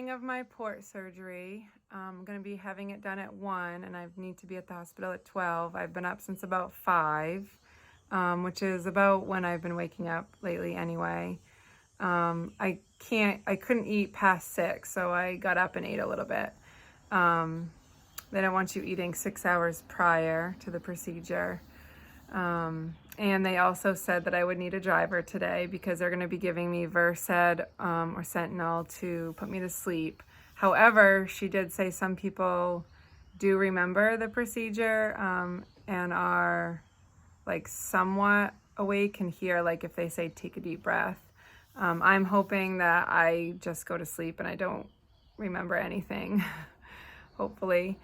morning of my port surgery. I'm going to be having it done at 1 and I need to be at the hospital at 12. I've been up since about 5, which is about when I've been waking up lately anyway. I couldn't eat past 6, so I got up and ate a little bit. They don't want you eating 6 hours prior to the procedure. And they also said that I would need a driver today because they're going to be giving me Versed or Sentinel to put me to sleep. However, she did say some people do remember the procedure and are like somewhat awake and hear like if they say take a deep breath. I'm hoping that I just go to sleep and I don't remember anything, hopefully.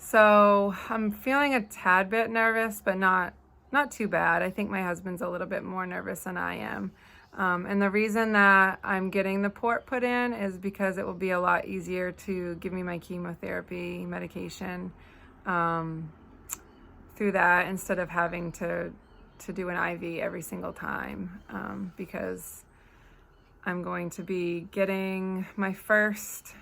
So I'm feeling a tad bit nervous, but not too bad. I think my husband's a little bit more nervous than I am. And the reason that I'm getting the port put in is because it will be a lot easier to give me my chemotherapy medication through that instead of having to do an IV every single time, because I'm going to be getting my first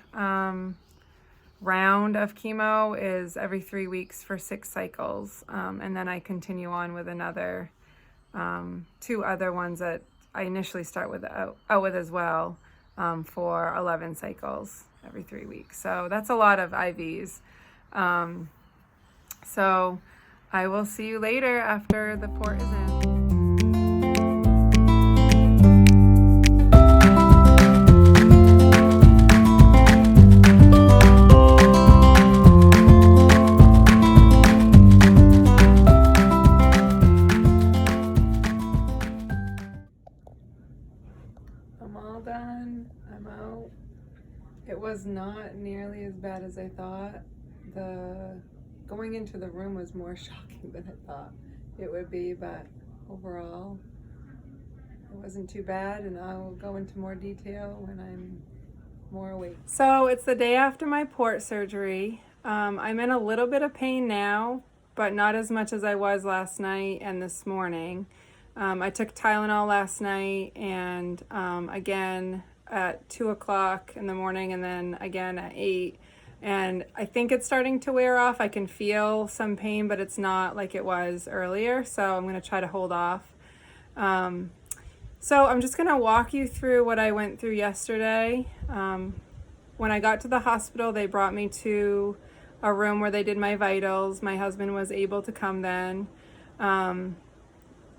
round of chemo is every 3 weeks for 6 cycles, and then I continue on with another 2 other ones that I initially start with out with as well, for 11 cycles every 3 weeks. So that's a lot of IVs. So I will see you later after the port is in. I'm all done. I'm out. It was not nearly as bad as I thought. Going into the room was more shocking than I thought it would be, but overall it wasn't too bad, and I'll go into more detail when I'm more awake. So it's the day after my port surgery. I'm in a little bit of pain now, but not as much as I was last night and this morning. I took Tylenol last night and again at 2 o'clock in the morning and then again at 8. And I think it's starting to wear off. I can feel some pain, but it's not like it was earlier. So I'm going to try to hold off. So I'm just going to walk you through what I went through yesterday. When I got to the hospital, they brought me to a room where they did my vitals. My husband was able to come then.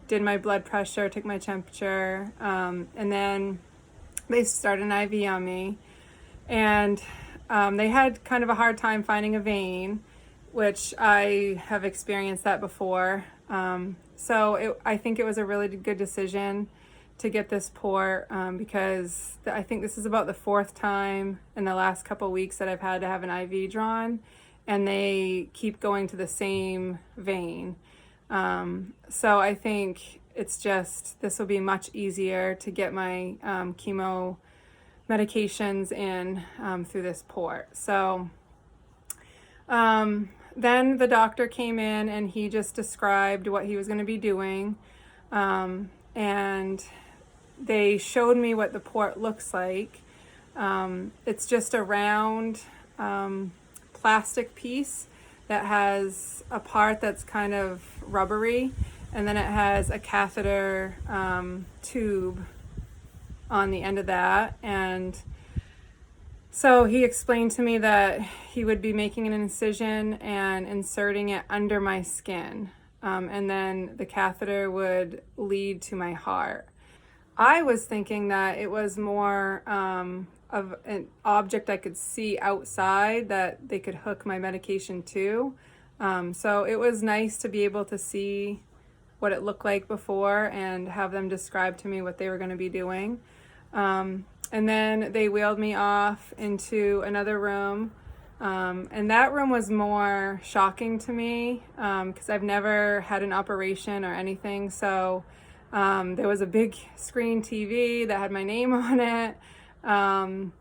Did my blood pressure, took my temperature, and then they started an IV on me. And they had kind of a hard time finding a vein, which I have experienced that before. So I think it was a really good decision to get this port, because I think this is about the 4th time in the last couple weeks that I've had to have an IV drawn, and they keep going to the same vein. So I think this will be much easier to get my chemo medications in through this port. So then the doctor came in and he just described what he was going to be doing, and they showed me what the port looks like. It's just a round plastic piece that has a part that's kind of rubbery, and then it has a catheter tube on the end of that. And so he explained to me that he would be making an incision and inserting it under my skin, and then the catheter would lead to my heart. I was thinking that it was more of an object I could see outside that they could hook my medication to. So it was nice to be able to see what it looked like before and have them describe to me what they were going to be doing. And then they wheeled me off into another room. And that room was more shocking to me because I've never had an operation or anything. So there was a big screen TV that had my name on it. And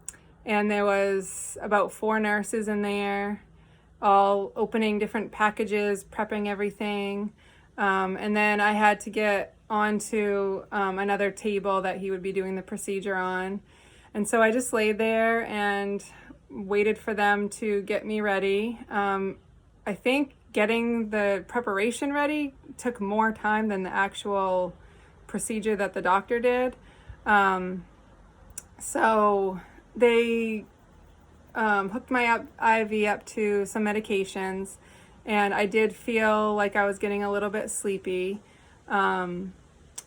there was about 4 nurses in there, all opening different packages, prepping everything. And then I had to get onto another table that he would be doing the procedure on. And so I just laid there and waited for them to get me ready. I think getting the preparation ready took more time than the actual procedure that the doctor did. So they hooked my IV up to some medications, and I did feel like I was getting a little bit sleepy.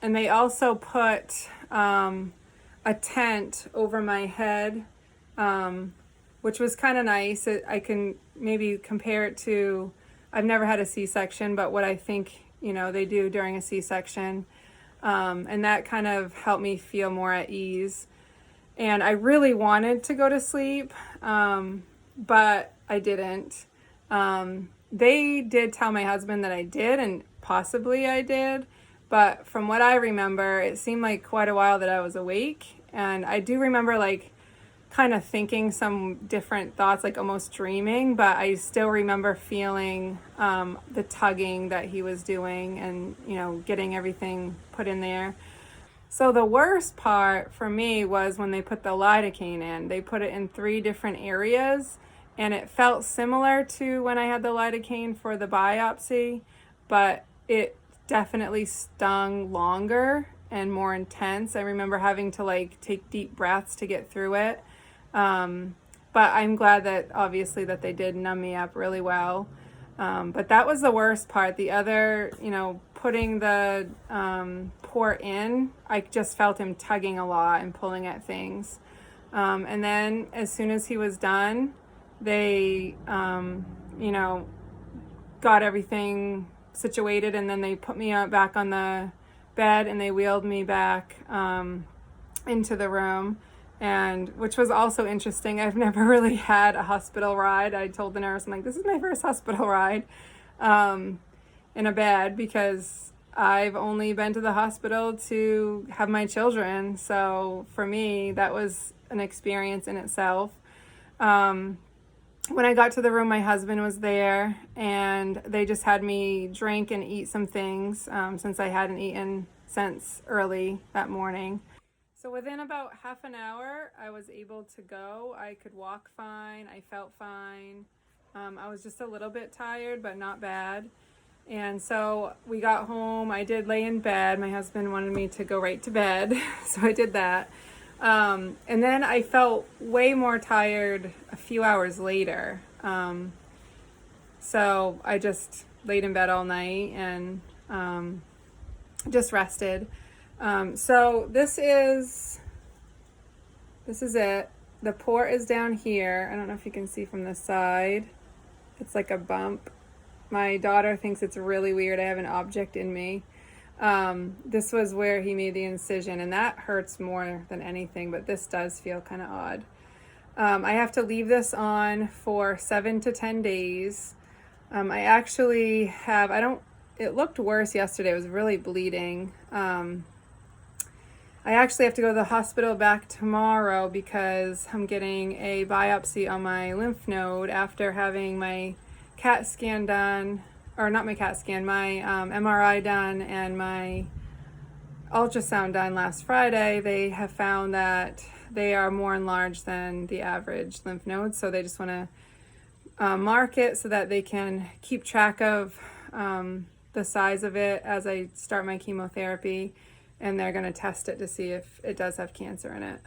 And they also put a tent over my head, which was kind of nice. I can maybe compare it to, I've never had a C-section, but what I think, they do during a C-section. And that kind of helped me feel more at ease. And I really wanted to go to sleep, but I didn't. They did tell my husband that I did, and possibly I did. But from what I remember, it seemed like quite a while that I was awake. And I do remember kind of thinking some different thoughts, almost dreaming, but I still remember feeling the tugging that he was doing and, getting everything put in there. So the worst part for me was when they put the lidocaine in. They put it in 3 different areas, and it felt similar to when I had the lidocaine for the biopsy, but it definitely stung longer and more intense. I remember having to take deep breaths to get through it. But I'm glad that obviously that they did numb me up really well. But that was the worst part. The other, putting the port in, I just felt him tugging a lot and pulling at things. And then as soon as he was done, they, got everything situated, and then they put me back on the bed and they wheeled me back into the room. And which was also interesting. I've never really had a hospital ride. I told the nurse, I'm like, this is my first hospital ride in a bed, because I've only been to the hospital to have my children. So for me, that was an experience in itself. When I got to the room, my husband was there, and they just had me drink and eat some things since I hadn't eaten since early that morning. So within about half an hour, I was able to go. I could walk fine. I felt fine. I was just a little bit tired, but not bad. And so we got home. I did lay in bed. My husband wanted me to go right to bed, so I did that. And then I felt way more tired a few hours later. So I just laid in bed all night and just rested. So this is it. The port is down here. I don't know if you can see from the side. It's like a bump. My daughter thinks it's really weird. I have an object in me. This was where he made the incision, and that hurts more than anything, but this does feel kind of odd. I have to leave this on for 7 to 10 days. I actually have, it looked worse yesterday. It was really bleeding. I actually have to go to the hospital back tomorrow because I'm getting a biopsy on my lymph node after having my CAT scan done, or not my CAT scan, my MRI done and my ultrasound done last Friday. They have found that they are more enlarged than the average lymph nodes, so they just want to mark it so that they can keep track of the size of it as I start my chemotherapy. And they're going to test it to see if it does have cancer in it.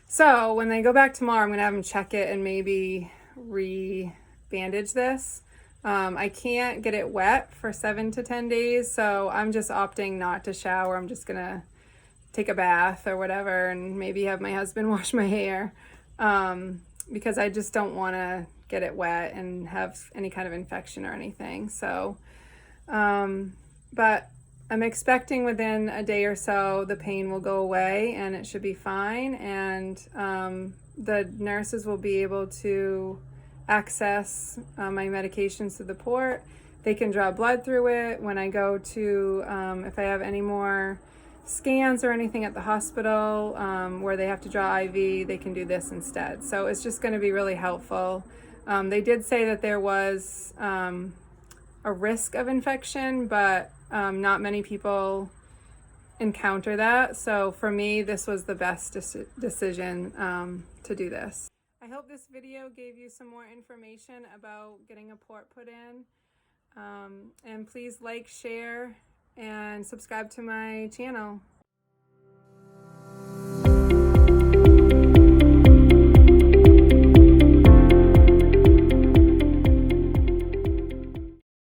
So when they go back tomorrow, I'm going to have them check it and maybe re-bandage this. I can't get it wet for 7 to 10 days, so I'm just opting not to shower. I'm just going to take a bath or whatever and maybe have my husband wash my hair because I just don't want to get it wet and have any kind of infection or anything. So, but I'm expecting within a day or so the pain will go away and it should be fine, and the nurses will be able to access my medications through the port. They can draw blood through it. When I go to, if I have any more scans or anything at the hospital where they have to draw IV, they can do this instead. So it's just going to be really helpful. They did say that there was a risk of infection, but not many people encounter that. So for me, this was the best decision to do this. I hope this video gave you some more information about getting a port put in. And please like, share, and subscribe to my channel.